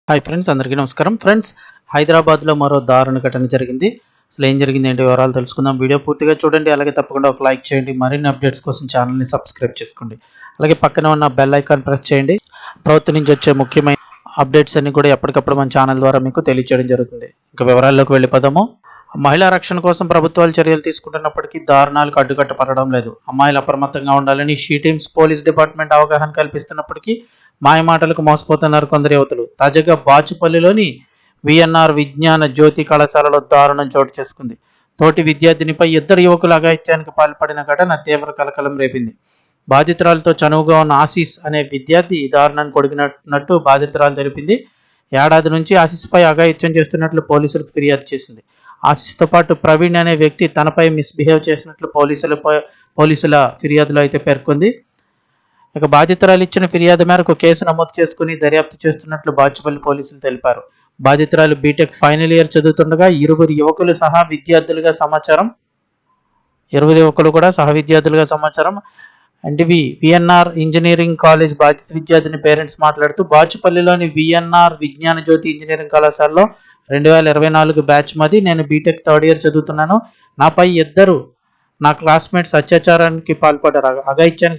Hi friends, అందరికీ నమస్కారం. Friends, హైదరాబాద్లో మరో దారుణ ఘటన జరిగింది. అసలు ఏం జరిగింది ఏంటి వివరాలు తెలుసుకుందాం. వీడియో పూర్తిగా చూడండి. అలాగే తప్పకుండా ఒక లైక్ చేయండి. మరిన్ని అప్డేట్స్ కోసం ఛానల్ని సబ్స్క్రైబ్ చేసుకోండి. అలాగే పక్కన ఉన్న బెల్ ఐకాన్ ప్రెస్ చేయండి. ప్రభుత్వం నుంచి వచ్చే ముఖ్యమైన అప్డేట్స్ అన్ని కూడా ఎప్పటికప్పుడు మన ఛానల్ ద్వారా మీకు తెలియజేయడం జరుగుతుంది. ఇంకా వివరాల్లోకి వెళ్ళిపోదాము. మహిళా రక్షణ కోసం ప్రభుత్వాలు చర్యలు తీసుకుంటున్నప్పటికీ దారుణాలకు అడ్డుకట్టపడడం లేదు. అమ్మాయిలు అప్రమత్తంగా ఉండాలని షీ టీమ్స్ పోలీస్ డిపార్ట్మెంట్ అవగాహన కల్పిస్తున్నప్పటికీ మాయమాటలకు మోసపోతున్నారు కొందరు యువతులు. తాజాగా బాచుపల్లిలోని విఎన్ఆర్ విజ్ఞాన జ్యోతి కళాశాలలో దారుణం చోటు చేసుకుంది. తోటి విద్యార్థినిపై ఇద్దరు యువకులు అఘాయిత్యానికి పాల్పడిన ఘటన తీవ్ర కలకలం రేపింది. బాధితురాలతో చనువుగా ఉన్న ఆశీస్ అనే విద్యార్థి ఈ దారుణాన్ని కొడిగినట్టు బాధితురాలు తెలిపింది. ఏడాది నుంచి ఆశీస్పై అఘాయిత్యం చేస్తున్నట్లు పోలీసులకు ఫిర్యాదు చేసింది. ఆశీస్తో పాటు ప్రవీణ్ అనే వ్యక్తి తనపై మిస్బిహేవ్ చేసినట్లు పోలీసుల ఫిర్యాదులో అయితే పేర్కొంది. ఇక బాధితురాలు ఇచ్చిన ఫిర్యాదు మేరకు కేసు నమోదు చేసుకుని దర్యాప్తు చేస్తున్నట్లు బాచుపల్లి పోలీసులు తెలిపారు. బాధితురాలు బీటెక్ ఫైనల్ ఇయర్ చదువుతుండగా ఇరువురు యువకులు కూడా సహ విద్యార్థులుగా సమాచారం. అండ్ విఎన్ఆర్ ఇంజనీరింగ్ కాలేజ్ బాధిత విద్యార్థిని పేరెంట్స్ మాట్లాడుతూ, బాచుపల్లిలోని విఎన్ఆర్ విజ్ఞాన జ్యోతి ఇంజనీరింగ్ కళాశాలలో 2024 బ్యాచ్ మాది. నేను బీటెక్ థర్డ్ ఇయర్ చదువుతున్నాను. నాపై ఇద్దరు నా క్లాస్మేట్స్ అఘాయిత్యానికి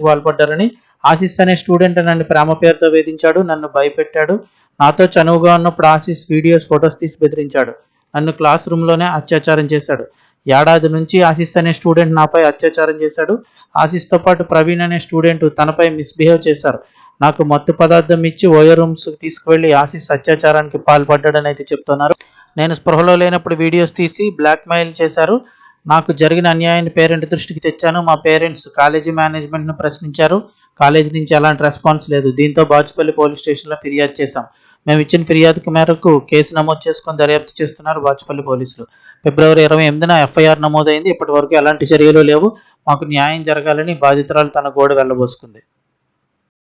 పాల్పడ్డారని. ఆశీస్ అనే స్టూడెంట్ నన్ను ప్రేమ పేరుతో వేధించాడు, నన్ను భయపెట్టాడు. నాతో చనువుగా ఉన్నప్పుడు ఆశీస్ వీడియోస్, ఫొటోస్ తీసి బెదిరించాడు. నన్ను క్లాస్ రూమ్లోనే అత్యాచారం చేశాడు. ఏడాది నుంచి ఆశీస్ అనే స్టూడెంట్ నాపై అత్యాచారం చేశాడు. ఆశీస్తో పాటు ప్రవీణ్ అనే స్టూడెంట్ తనపై మిస్బిహేవ్ చేశారు. నాకు మత్తు పదార్థం ఇచ్చి ఓయో రూమ్స్కి తీసుకువెళ్లి ఆశీస్ అత్యాచారానికి పాల్పడ్డాడని అయితే చెప్తున్నారు. నేను స్పృహలో లేనప్పుడు వీడియోస్ తీసి బ్లాక్మెయిల్ చేశారు. నాకు జరిగిన అన్యాయాన్ని పేరెంట్ దృష్టికి తెచ్చాను. మా పేరెంట్స్ కాలేజీ మేనేజ్మెంట్ను ప్రశ్నించారు. కాలేజీ నుంచి ఎలాంటి రెస్పాన్స్ లేదు. దీంతో బాచుపల్లి పోలీస్ స్టేషన్లో ఫిర్యాదు చేశాం. మేము ఇచ్చిన ఫిర్యాదు మేరకు కేసు నమోదు చేసుకుని దర్యాప్తు చేస్తున్నారు బాచుపల్లి పోలీసులు. ఫిబ్రవరి 28న ఎఫ్ఐఆర్ నమోదైంది. ఇప్పటి వరకు ఎలాంటి చర్యలు లేవు. మాకు న్యాయం జరగాలని బాధితురాలు తన గోడు వెళ్లబోసుకుంది.